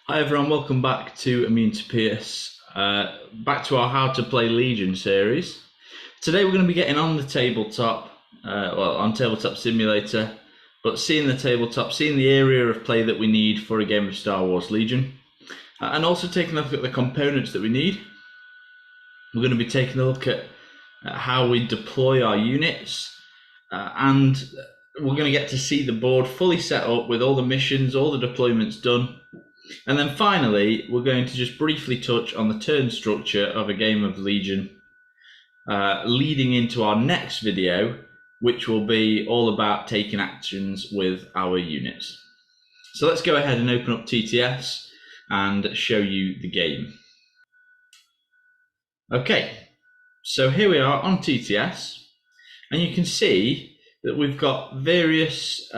Hi everyone, welcome back to Immune to Pierce. Back to our How to Play Legion series. Today we're going to be getting on the tabletop, on Tabletop Simulator, but seeing the tabletop, seeing the area of play that we need for a game of Star Wars Legion, and also taking a look at the components that we need. We're going to be taking a look at how we deploy our units, and we're going to get to see the board fully set up with all the missions, all the deployments done. And then finally, we're going to just briefly touch on the turn structure of a game of Legion, leading into our next video, which will be all about taking actions with our units. So let's go ahead and open up TTS and show you the game. Okay, so here we are on TTS, and you can see that we've got various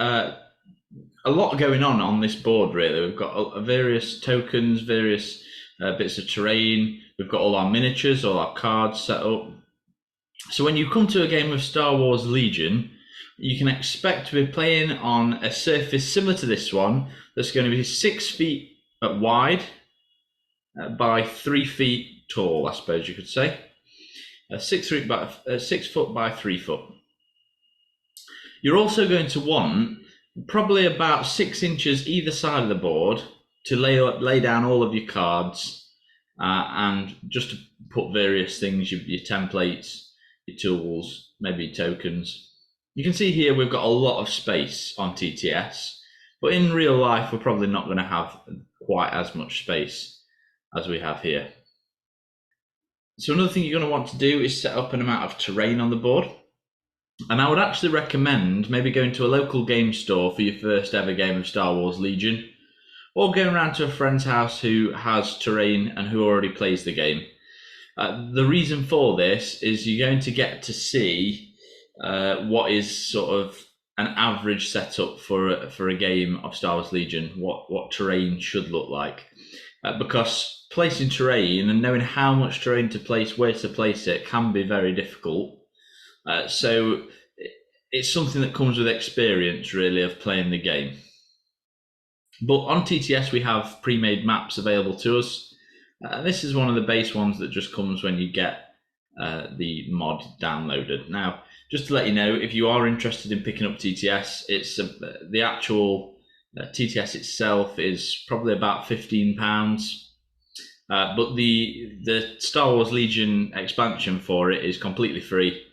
a lot going on this board, really. We've got various tokens, various bits of terrain. We've got all our miniatures, all our cards set up. So when you come to a game of Star Wars Legion, you can expect to be playing on a surface similar to this one that's going to be 6 feet wide by 3 feet tall, I suppose you could say. 6 foot by 3 foot. You're also going to want probably about 6 inches either side of the board to lay down all of your cards and just to put various things, your templates, your tools, maybe tokens. You can see here we've got a lot of space on TTS, but in real life we're probably not going to have quite as much space as we have here. So another thing you're going to want to do is set up an amount of terrain on the board. And I would actually recommend maybe going to a local game store for your first ever game of Star Wars Legion, or going around to a friend's house who has terrain and who already plays the game. The reason for this is you're going to get to see what is sort of an average setup for a game of Star Wars Legion, what terrain should look like. Because placing terrain and knowing how much terrain to place, where to place it, can be very difficult. So it's something that comes with experience, really, of playing the game. But on TTS, we have pre-made maps available to us. This is one of the base ones that just comes when you get the mod downloaded. Now, just to let you know, if you are interested in picking up TTS, it's the actual TTS itself is probably about £15. But the Star Wars Legion expansion for it is completely free.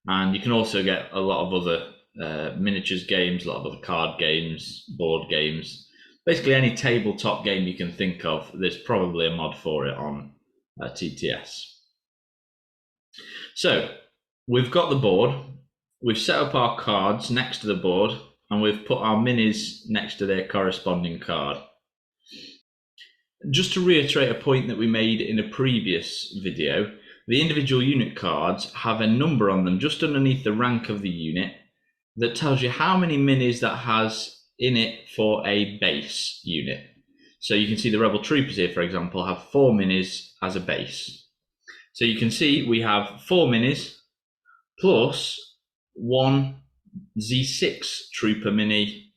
And you can also get a lot of other miniatures games, a lot of other card games, board games. Basically any tabletop game you can think of, there's probably a mod for it on TTS. So we've got the board, we've set up our cards next to the board, and we've put our minis next to their corresponding card. Just to reiterate a point that we made in a previous video, the individual unit cards have a number on them just underneath the rank of the unit that tells you how many minis that has in it for a base unit. So you can see the Rebel Troopers here, for example, have 4 minis as a base. So you can see we have 4 minis plus 1 Z6 Trooper mini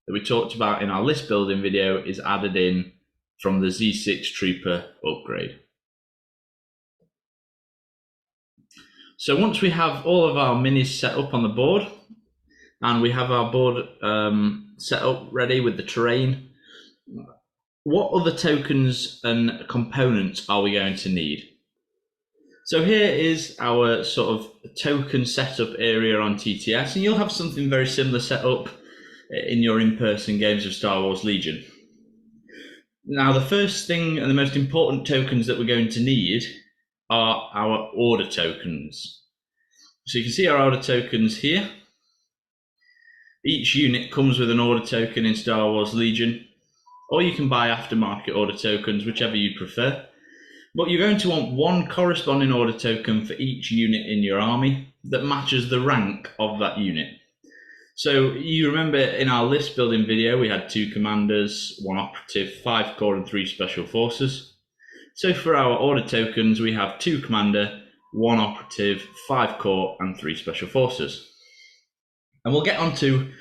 that we talked about in our list building video is added in from the Z6 Trooper upgrade. So once we have all of our minis set up on the board, and we have our board set up ready with the terrain, what other tokens and components are we going to need? So here is our sort of token setup area on TTS, and you'll have something very similar set up in your in-person games of Star Wars Legion. Now, the first thing and the most important tokens that we're going to need are our order tokens. So you can see our order tokens here. Each unit comes with an order token in Star Wars Legion, or you can buy aftermarket order tokens, whichever you prefer. But you're going to want 1 corresponding order token for each unit in your army that matches the rank of that unit. So you remember in our list building video, we had 2 commanders, 1 operative, 5 core and 3 special forces. So for our order tokens, we have 2 commander, 1 operative, 5 core and 3 special forces. And we'll get onto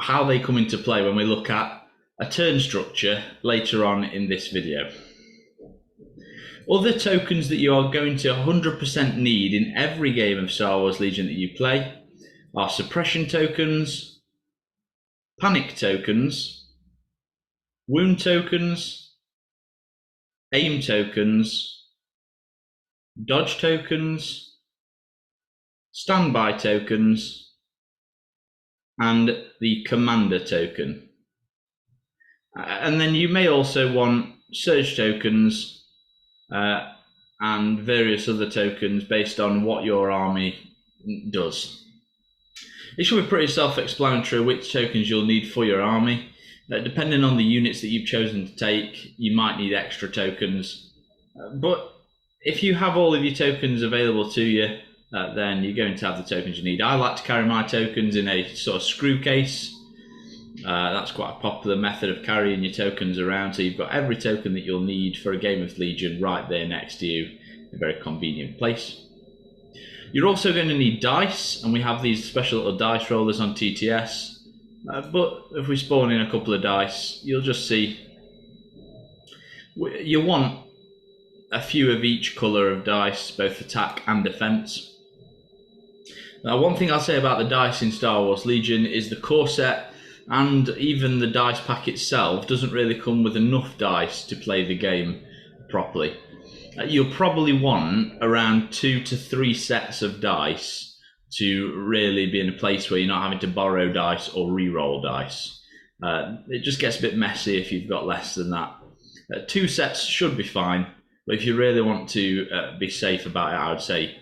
how they come into play when we look at a turn structure later on in this video. Other tokens that you are going to 100% need in every game of Star Wars Legion that you play are suppression tokens, panic tokens, wound tokens, aim tokens, dodge tokens, standby tokens, and the commander token. And then you may also want surge tokens and various other tokens based on what your army does. It should be pretty self-explanatory which tokens you'll need for your army. Depending on the units that you've chosen to take, you might need extra tokens. But if you have all of your tokens available to you, then you're going to have the tokens you need. I like to carry my tokens in a sort of screw case. That's quite a popular method of carrying your tokens around, so you've got every token that you'll need for a game of Legion right there next to you, a very convenient place. You're also going to need dice, and we have these special little dice rollers on TTS, but if we spawn in a couple of dice, you'll just see you want a few of each colour of dice, both attack and defence. Now, one thing I'll say about the dice in Star Wars Legion is the core set and even the dice pack itself doesn't really come with enough dice to play the game properly. You'll probably want around 2 to 3 sets of dice to really be in a place where you're not having to borrow dice or re-roll dice. It just gets a bit messy if you've got less than that. 2 sets should be fine, but if you really want to be safe about it, I would say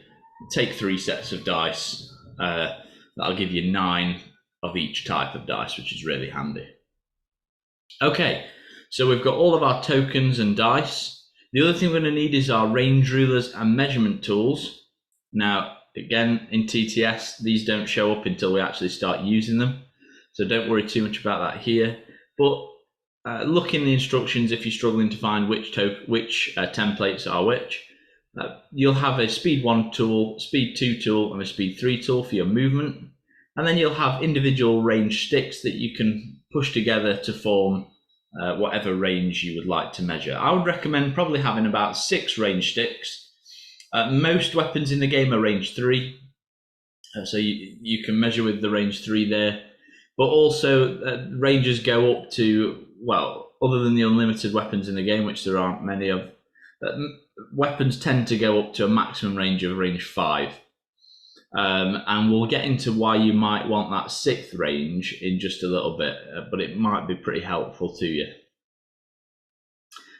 take 3 sets of dice. That'll give you 9 of each type of dice, which is really handy. Okay, so we've got all of our tokens and dice. The other thing we're going to need is our range rulers and measurement tools. Now, again, in TTS, these don't show up until we actually start using them, so don't worry too much about that here. But look in the instructions if you're struggling to find which templates are which. You'll have a speed 1 tool, speed 2 tool, and a speed 3 tool for your movement. And then you'll have individual range sticks that you can push together to form whatever range you would like to measure. I would recommend probably having about 6 range sticks. Most weapons in the game are range 3, so you can measure with the range 3 there. But also ranges go up to, well, other than the unlimited weapons in the game, which there aren't many of, weapons tend to go up to a maximum range of range 5. And we'll get into why you might want that 6th range in just a little bit, but it might be pretty helpful to you.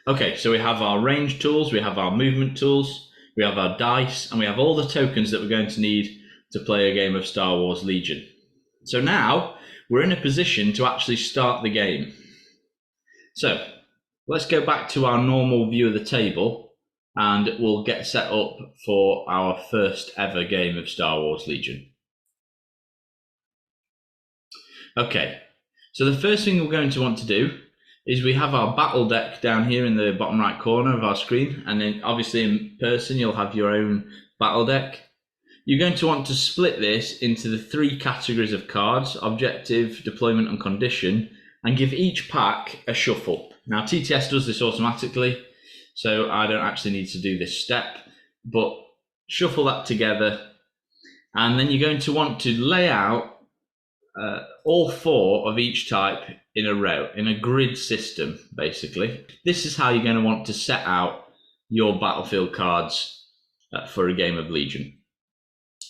Okay, so we have our range tools, we have our movement tools, we have our dice, and we have all the tokens that we're going to need to play a game of Star Wars Legion. So now we're in a position to actually start the game. So let's go back to our normal view of the table, and we'll get set up for our first ever game of Star Wars Legion. Okay, so the first thing we're going to want to do is we have our battle deck down here in the bottom right corner of our screen, and then obviously in person you'll have your own battle deck. You're going to want to split this into the 3 categories of cards: objective, deployment, and condition, and give each pack a shuffle. Now TTS does this automatically, so I don't actually need to do this step, but shuffle that together, and then you're going to want to lay out all 4 of each type in a row, in a grid system, basically. This is how you're going to want to set out your battlefield cards for a game of Legion.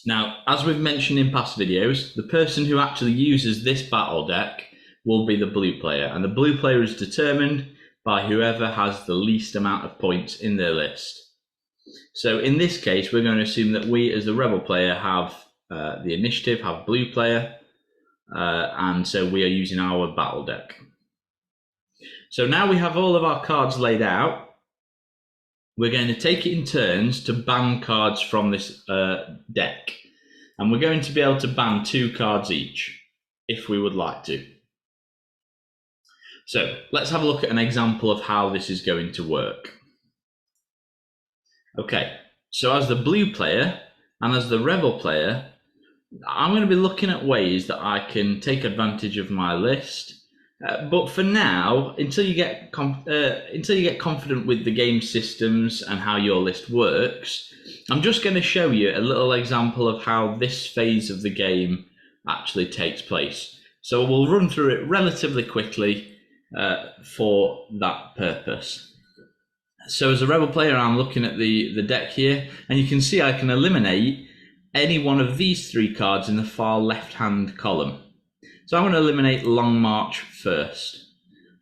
Now, as we've mentioned in past videos, the person who actually uses this battle deck will be the blue player, and the blue player is determined by whoever has the least amount of points in their list. So in this case, we're going to assume that we as the rebel player have the initiative, have blue player, and so we are using our battle deck. So now we have all of our cards laid out. We're going to take it in turns to ban cards from this deck, and we're going to be able to ban 2 cards each if we would like to. So let's have a look at an example of how this is going to work. Okay, so as the blue player and as the rebel player, I'm going to be looking at ways that I can take advantage of my list But for now, until you get confident with the game systems and how your list works, I'm just going to show you a little example of how this phase of the game actually takes place. So we'll run through it relatively quickly for that purpose. So as a rebel player, I'm looking at the deck here, and you can see I can eliminate any one of these 3 cards in the far left-hand column. So I'm going to eliminate Long March first.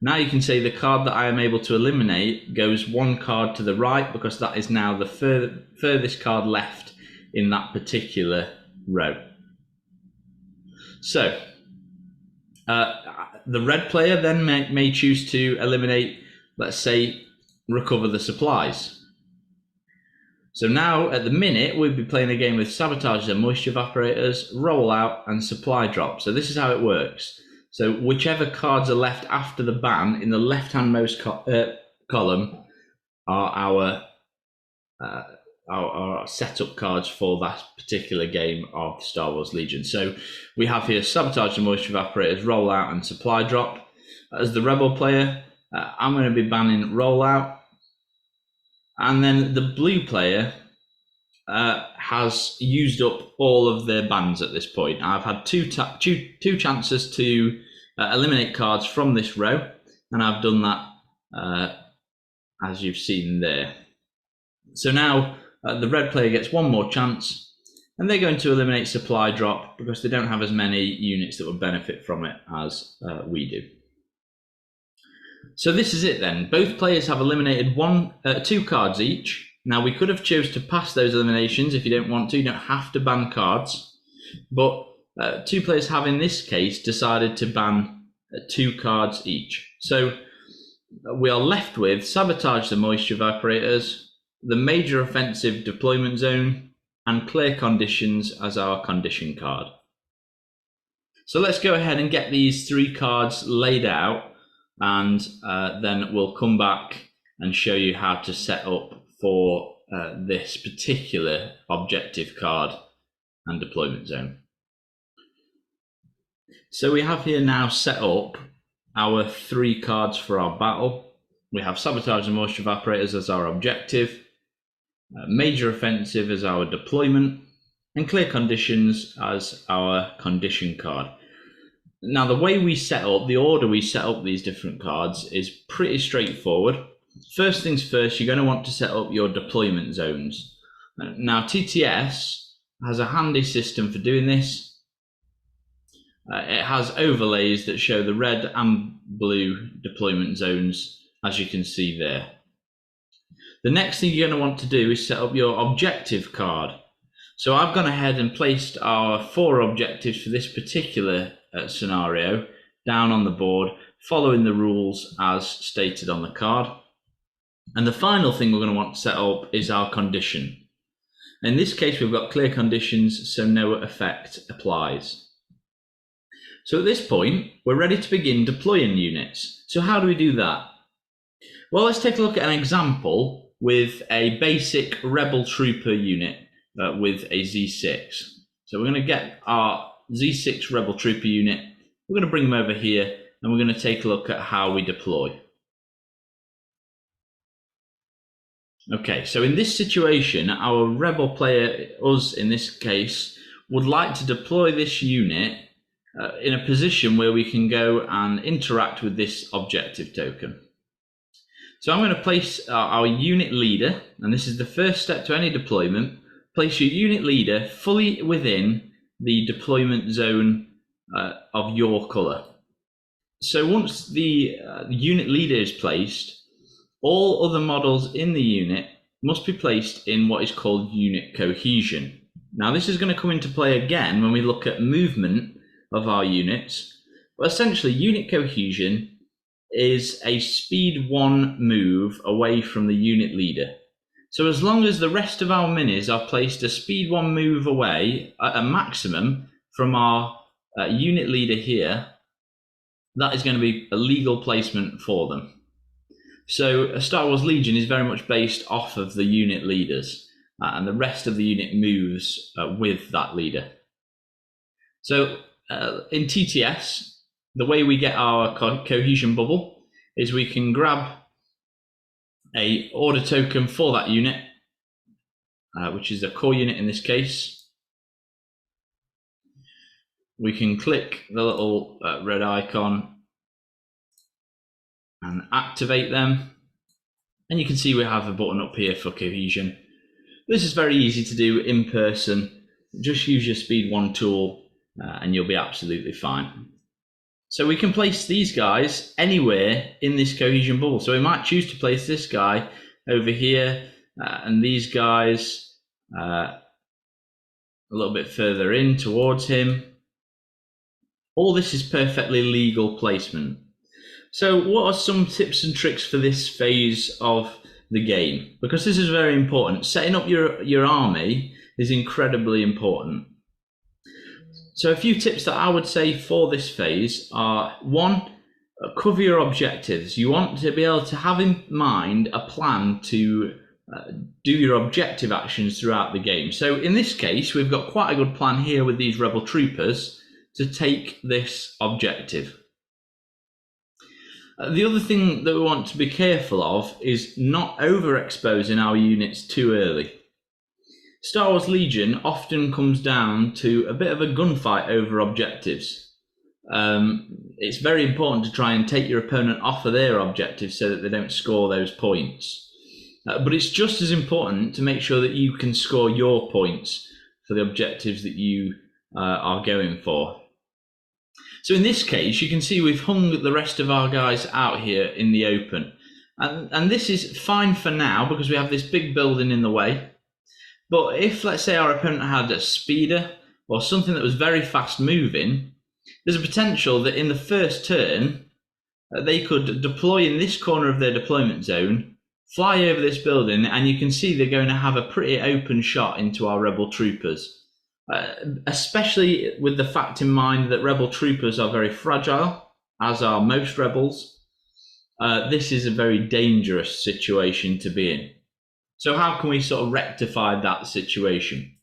Now you can see the card that I am able to eliminate goes 1 card to the right, because that is now the furthest card left in that particular row. So the red player then may choose to eliminate, let's say, Recover the Supplies. So now, at the minute, we'll be playing a game with Sabotage the Moisture Evaporators, Roll Out, and Supply Drop. So this is how it works. So whichever cards are left after the ban in the left-handmost column are our setup cards for that particular game of Star Wars Legion. So we have here Sabotage the Moisture Evaporators, Roll Out, and Supply Drop. As the Rebel player, I'm going to be banning Roll Out. And then the blue player has used up all of their bans at this point. I've had two chances to eliminate cards from this row, and I've done that as you've seen there. So now the red player gets 1 more chance, and they're going to eliminate Supply Drop because they don't have as many units that would benefit from it as we do. So this is it then. Both players have eliminated 2 cards each. Now we could have chose to pass those eliminations if you don't want to. You don't have to ban cards. But 2 players have in this case decided to ban 2 cards each. So we are left with Sabotage the Moisture Evaporators, the Major Offensive Deployment Zone, and Clear Conditions as our condition card. So let's go ahead and get these 3 cards laid out, and then we'll come back and show you how to set up for this particular objective card and deployment zone. So we have here now set up our 3 cards for our battle. We have Sabotage the Moisture Evaporators as our objective, Major Offensive as our deployment, and Clear Conditions as our condition card. Now, the way we set up, the order we set up these different cards is pretty straightforward. First things first, you're going to want to set up your deployment zones. Now, TTS has a handy system for doing this. It has overlays that show the red and blue deployment zones, as you can see there. The next thing you're going to want to do is set up your objective card. So I've gone ahead and placed our 4 objectives for this particular scenario down on the board, following the rules as stated on the card. And the final thing we're going to want to set up is our condition. In this case, we've got Clear Conditions, so no effect applies. So at this point, we're ready to begin deploying units. So how do we do that? Well, let's take a look at an example with a basic Rebel Trooper unit with a Z6. So we're going to get our Z6 Rebel Trooper unit, we're going to bring them over here, and we're going to take a look at how we deploy. Okay, so in this situation, our Rebel player, us in this case, would like to deploy this unit in a position where we can go and interact with this objective token. So I'm going to place our unit leader, and this is the first step to any deployment. Place your unit leader fully within the deployment zone of your color. So once the unit leader is placed, all other models in the unit must be placed in what is called unit cohesion. Now this is going to come into play again when we look at movement of our units. But essentially, unit cohesion is a speed 1 move away from the unit leader. So as long as the rest of our minis are placed a speed 1 move away at a maximum from our unit leader here, that is going to be a legal placement for them. So Star Wars Legion is very much based off of the unit leaders, and the rest of the unit moves with that leader. So in TTS, the way we get our cohesion bubble is we can grab a order token for that unit, which is a core unit in this case. We can click the little red icon and activate them. And you can see we have a button up here for cohesion. This is very easy to do in person. Just use your Speed 1 tool and you'll be absolutely fine. So we can place these guys anywhere in this cohesion bubble. So we might choose to place this guy over here and these guys a little bit further in towards him. All this is perfectly legal placement. So what are some tips and tricks for this phase of the game? Because this is very important. Setting up your army is incredibly important. So a few tips that I would say for this phase are: one, cover your objectives. You want to be able to have in mind a plan to do your objective actions throughout the game. So in this case, we've got quite a good plan here with these rebel troopers to take this objective. The other thing that we want to be careful of is not overexposing our units too early. Star Wars Legion often comes down to a bit of a gunfight over objectives. It's very important to try and take your opponent off of their objectives so that they don't score those points. But it's just as important to make sure that you can score your points for the objectives that you are going for. So in this case, you can see we've hung the rest of our guys out here in the open. And this is fine for now because we have this big building in the way. But if, let's say, our opponent had a speeder or something that was very fast moving, there's a potential that in the first turn, they could deploy in this corner of their deployment zone, fly over this building, and you can see they're going to have a pretty open shot into our rebel troopers. Especially with the fact in mind that rebel troopers are very fragile, as are most rebels. This is a very dangerous situation to be in. So how can we sort of rectify that situation?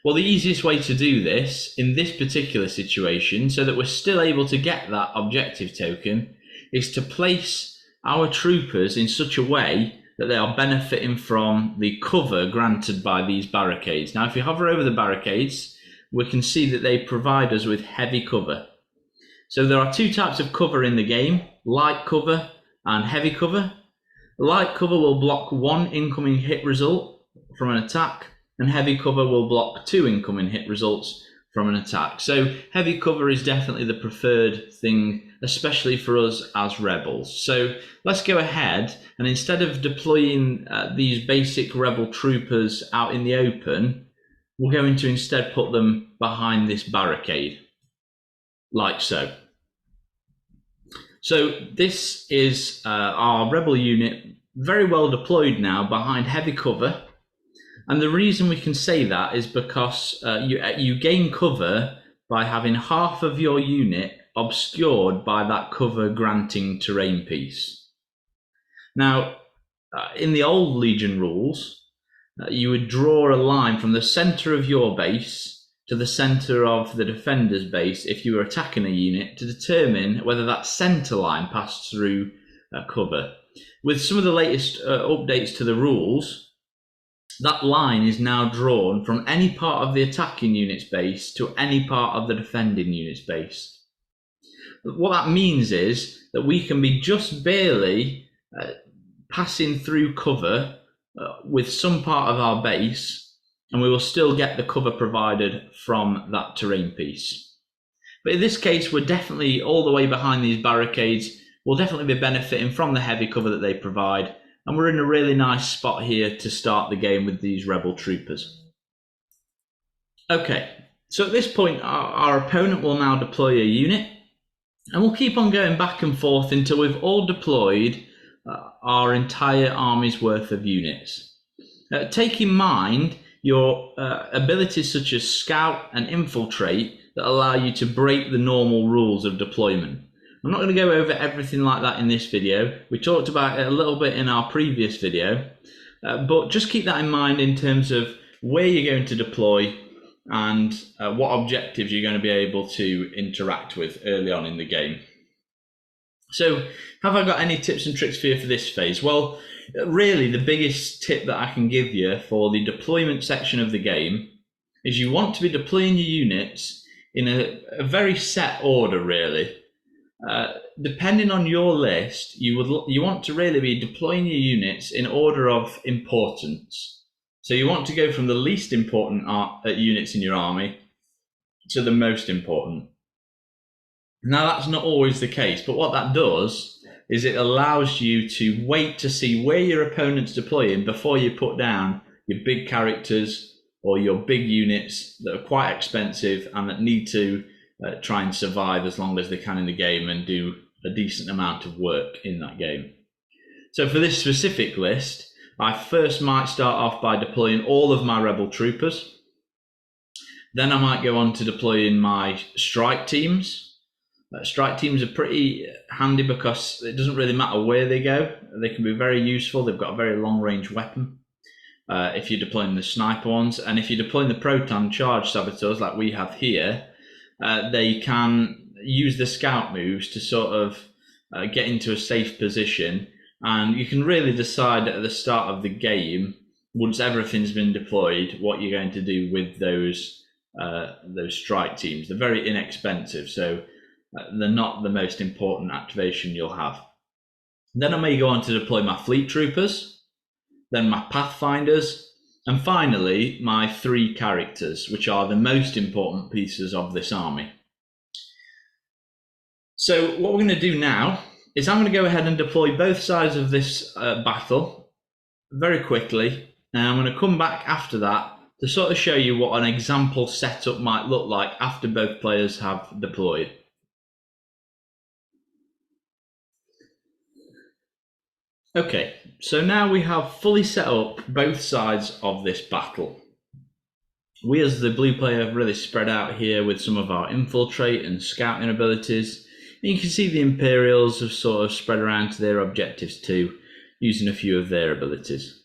Well, the easiest way to do this in this particular situation, so that we're still able to get that objective token, is to place our troopers in such a way that they are benefiting from the cover granted by these barricades. Now, if you hover over the barricades, we can see that they provide us with heavy cover. So there are two types of cover in the game: light cover and heavy cover. Light cover will block one incoming hit result from an attack, and heavy cover will block two incoming hit results from an attack. So heavy cover is definitely the preferred thing, especially for us as rebels. So let's go ahead, and instead of deploying these basic rebel troopers out in the open, we're going to instead put them behind this barricade, like so. So this is our rebel unit, very well deployed now behind heavy cover. And the reason we can say that is because you gain cover by having half of your unit obscured by that cover granting terrain piece. Now, in the old Legion rules, you would draw a line from the center of your base to the center of the defender's base if you were attacking a unit to determine whether that center line passed through cover. With some of the latest updates to the rules, that line is now drawn from any part of the attacking unit's base to any part of the defending unit's base. What that means is that we can be just barely passing through cover with some part of our base, and we will still get the cover provided from that terrain piece. But in this case, we're definitely all the way behind these barricades. We'll definitely be benefiting from the heavy cover that they provide. And we're in a really nice spot here to start the game with these rebel troopers. Okay, so at this point, our opponent will now deploy a unit, and we'll keep on going back and forth until we've all deployed our entire army's worth of units. Take in mind your abilities such as scout and infiltrate that allow you to break the normal rules of deployment. I'm not going to go over everything like that in this video. We talked about it a little bit in our previous video, but just keep that in mind in terms of where you're going to deploy and what objectives you're going to be able to interact with early on in the game. So have I got any tips and tricks for you for this phase? Well, really the biggest tip that I can give you for the deployment section of the game is you want to be deploying your units in a very set order, really. Depending on your list, you want to really be deploying your units in order of importance. So you want to go from the least important units in your army to the most important. Now, that's not always the case, but what that does is it allows you to wait to see where your opponent's deploying before you put down your big characters or your big units that are quite expensive and that need to try and survive as long as they can in the game and do a decent amount of work in that game. So for this specific list, I first might start off by deploying all of my rebel troopers. Then I might go on to deploying my strike teams. Strike teams are pretty handy because it doesn't really matter where they go. They can be very useful. They've got a very long range weapon if you're deploying the sniper ones. And if you're deploying the proton charge saboteurs like we have here, they can use the scout moves to sort of get into a safe position. And you can really decide at the start of the game, once everything's been deployed, what you're going to do with those strike teams. They're very inexpensive, so they're not the most important activation you'll have. Then I may go on to deploy my fleet troopers, then my pathfinders, and finally my 3 characters, which are the most important pieces of this army. So what we're going to do now is I'm going to go ahead and deploy both sides of this battle very quickly, and I'm going to come back after that to sort of show you what an example setup might look like after both players have deployed. Okay, so now we have fully set up both sides of this battle. We as the blue player have really spread out here with some of our infiltrate and scouting abilities. And you can see the Imperials have sort of spread around to their objectives too, using a few of their abilities.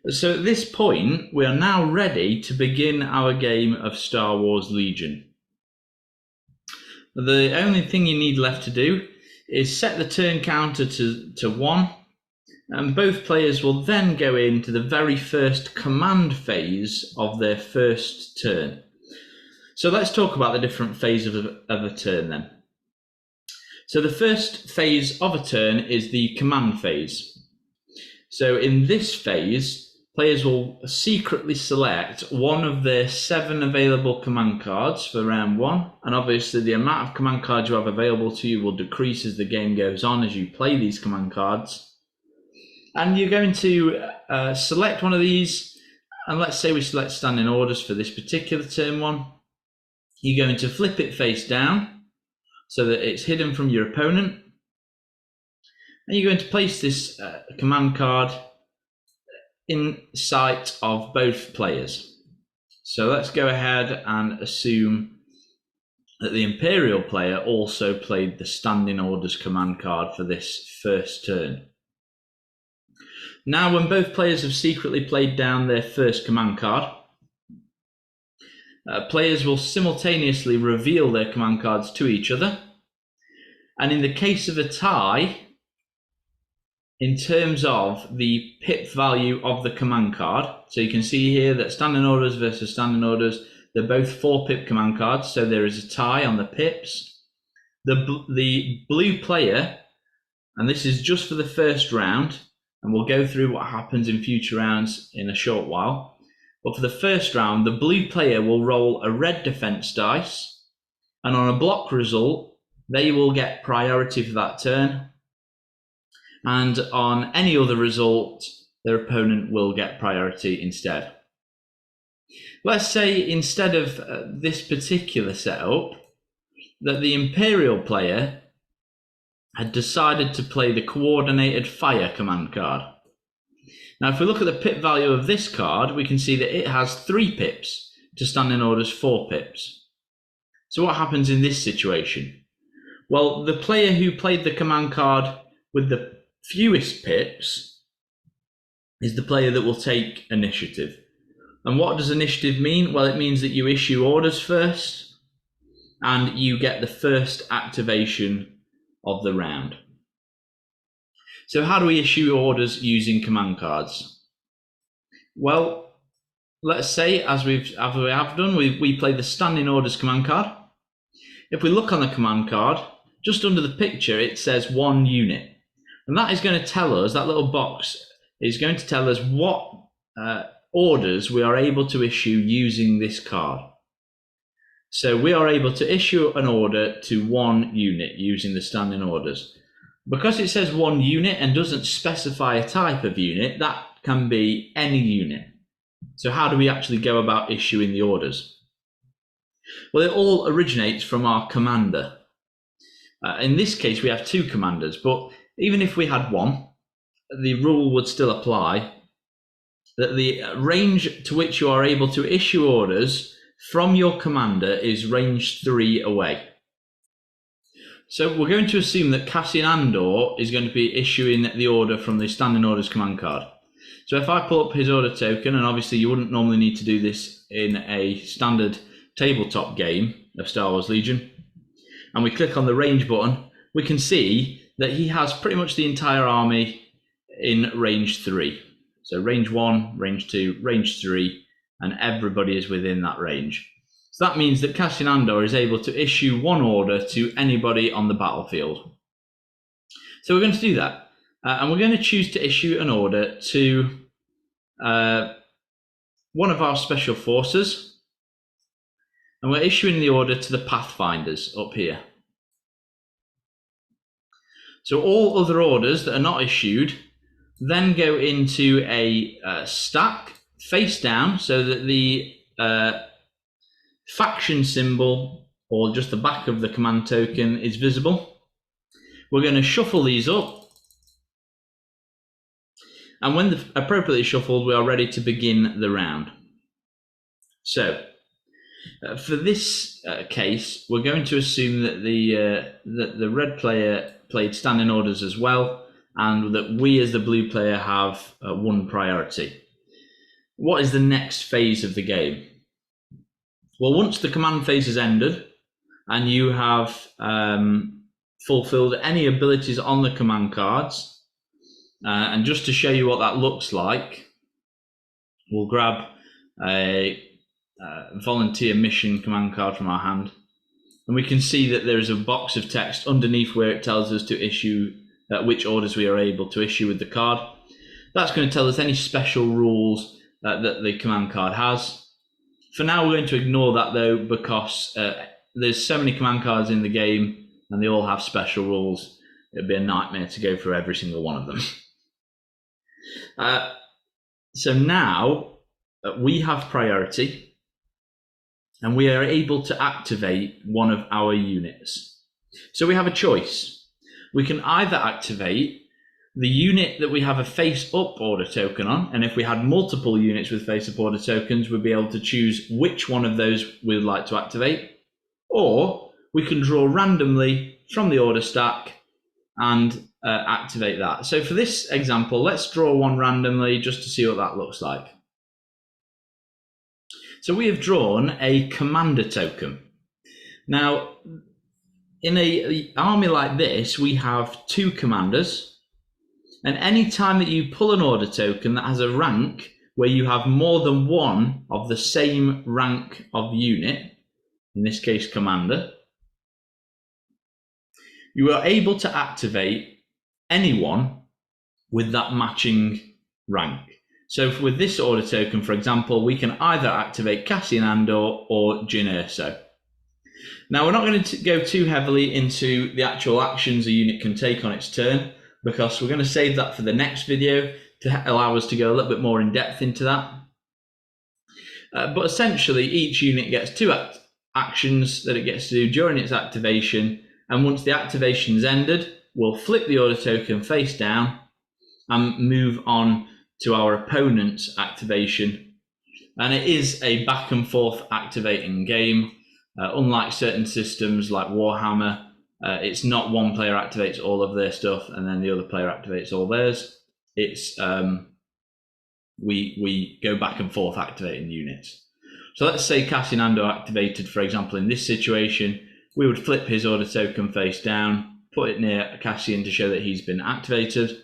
So at this point, we are now ready to begin our game of Star Wars Legion. The only thing you need left to do is set the turn counter to 1, and both players will then go into the very first command phase of their first turn. So let's talk about the different phases of a turn then. So the first phase of a turn is the command phase. So in this phase, players will secretly select one of their 7 available command cards for round 1, and obviously the amount of command cards you have available to you will decrease as the game goes on as you play these command cards. And you're going to select one of these, and let's say we select standing orders for this particular turn 1. You're going to flip it face down so that it's hidden from your opponent, and you're going to place this command card in sight of both players. So let's go ahead and assume that the Imperial player also played the standing orders command card for this first turn. Now, when both players have secretly played down their first command card, players will simultaneously reveal their command cards to each other. And in the case of a tie, in terms of the pip value of the command card, so you can see here that standing orders versus standing orders, they're both 4 pip command cards, so there is a tie on the pips. The blue player, and this is just for the first round, and we'll go through what happens in future rounds in a short while, but for the first round, the blue player will roll a red defense dice, and on a block result, they will get priority for that turn. And on any other result, their opponent will get priority instead. Let's say instead of this particular setup, that the Imperial player had decided to play the coordinated fire command card. Now, if we look at the pip value of this card, we can see that it has 3 pips to standing orders 4 pips. So what happens in this situation? Well, the player who played the command card with the fewest pips is the player that will take initiative. And what does initiative mean? Well, it means that you issue orders first and you get the first activation of the round. So how do we issue orders using command cards? Well, let's say, as we have done, we play the standing orders command card. If we look on the command card, just under the picture, it says 1 unit. And that is going to tell us, that little box is going to tell us what orders we are able to issue using this card. So we are able to issue an order to 1 unit using the standing orders. Because it says 1 unit and doesn't specify a type of unit, that can be any unit. So how do we actually go about issuing the orders? Well, it all originates from our commander. In this case, we have 2 commanders, but even if we had 1, the rule would still apply that the range to which you are able to issue orders from your commander is range 3 away. So we're going to assume that Cassian Andor is going to be issuing the order from the standing orders command card. So if I pull up his order token, and obviously you wouldn't normally need to do this in a standard tabletop game of Star Wars Legion, and we click on the range button, we can see that he has pretty much the entire army in range 3. So range 1, range 2, range 3, and everybody is within that range. So that means that Cassian Andor is able to issue 1 order to anybody on the battlefield. So we're going to do that. And we're going to choose to issue an order to one of our special forces. And we're issuing the order to the Pathfinders up here. So all other orders that are not issued then go into a stack face down so that the faction symbol, or just the back of the command token, is visible. We're going to shuffle these up, and when they're appropriately shuffled, we are ready to begin the round. So for this case, we're going to assume that the red player played standing orders as well, and that we as the blue player have 1 priority. What is the next phase of the game? Well, once the command phase has ended and you have fulfilled any abilities on the command cards, and just to show you what that looks like, we'll grab a volunteer mission command card from our hand, and we can see that there is a box of text underneath where it tells us to issue which orders we are able to issue with the card. That's going to tell us any special rules that the command card has. For now, we're going to ignore that though, because there's so many command cards in the game and they all have special rules. It'd be a nightmare to go through every single one of them. So now we have priority and we are able to activate one of our units. So we have a choice. We can either activate the unit that we have a face-up order token on, and if we had multiple units with face-up order tokens, we'd be able to choose which one of those we'd like to activate, or we can draw randomly from the order stack and activate that. So for this example, let's draw one randomly just to see what that looks like. So we have drawn a commander token. Now, in an army like this, we have 2 commanders. And any time that you pull an order token that has a rank where you have more than 1 of the same rank of unit, in this case commander, you are able to activate anyone with that matching rank. So with this order token, for example, we can either activate Cassian Andor or Jyn Erso. Now, we're not going to go too heavily into the actual actions a unit can take on its turn, because we're going to save that for the next video to allow us to go a little bit more in depth into that. But essentially, each unit gets 2 actions that it gets to do during its activation, and once the activation's ended, we'll flip the order token face down and move on to our opponent's activation. And it is a back and forth activating game. Unlike certain systems like Warhammer, it's not one player activates all of their stuff and then the other player activates all theirs. It's we go back and forth activating units. So let's say Cassinando activated, for example, in this situation, we would flip his order token face down, put it near Cassian to show that he's been activated,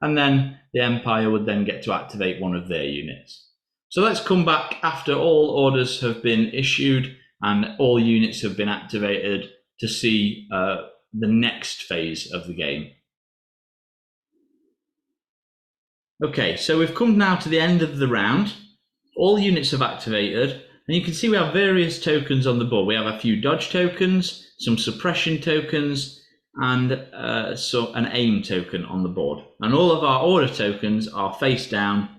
and then the Empire would then get to activate one of their units. So let's come back after all orders have been issued and all units have been activated to see the next phase of the game. Okay, so we've come now to the end of the round. All units have activated, and you can see we have various tokens on the board. We have a few dodge tokens, some suppression tokens, and an aim token on the board. And all of our order tokens are face down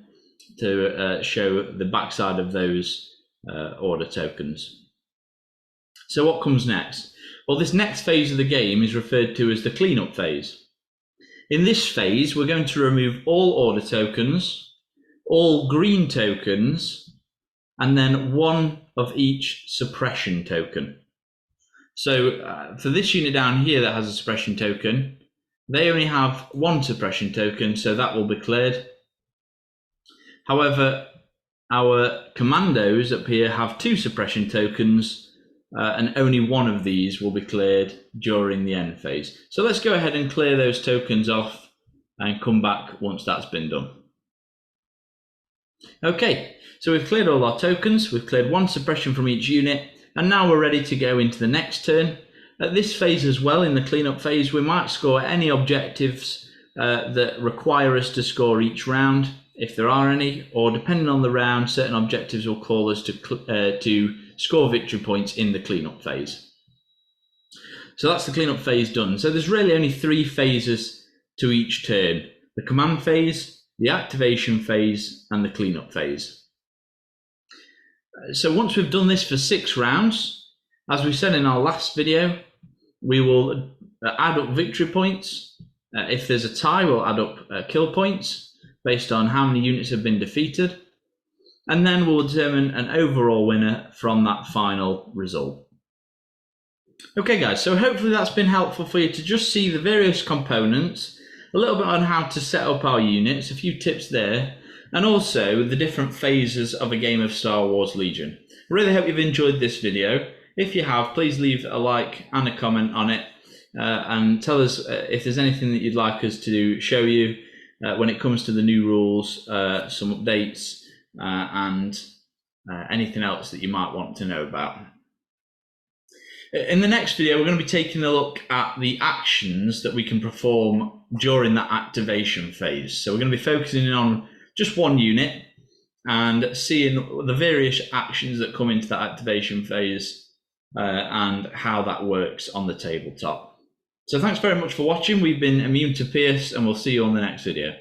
to show the backside of those order tokens. So what comes next? Well, this next phase of the game is referred to as the cleanup phase. In this phase, we're going to remove all order tokens, all green tokens, and then one of each suppression token. So for this unit down here that has a suppression token, they only have one suppression token, so that will be cleared. However, our commandos up here have two suppression tokens, and only one of these will be cleared during the end phase. So let's go ahead and clear those tokens off and come back once that's been done. Okay, so we've cleared all our tokens, we've cleared one suppression from each unit, and now we're ready to go into the next turn. At this phase as well, in the cleanup phase, we might score any objectives that require us to score each round, if there are any, or depending on the round, certain objectives will call us to score victory points in the cleanup phase. So that's the cleanup phase done. So there's really only three phases to each turn: the command phase, the activation phase, and the cleanup phase. So once we've done this for 6 rounds, as we said in our last video, we will add up victory points. If there's a tie, we'll add up kill points based on how many units have been defeated, and then we'll determine an overall winner from that final result. Okay guys, so hopefully that's been helpful for you to just see the various components, a little bit on how to set up our units, a few tips there, and also the different phases of a game of Star Wars Legion. I really hope you've enjoyed this video. If you have, please leave a like and a comment on it, and tell us if there's anything that you'd like us to show you when it comes to the new rules, some updates, and anything else that you might want to know about. In the next video, we're going to be taking a look at the actions that we can perform during that activation phase. So we're going to be focusing on just one unit and seeing the various actions that come into that activation phase and how that works on the tabletop. So thanks very much for watching. We've been Immune to Pierce, and we'll see you on the next video.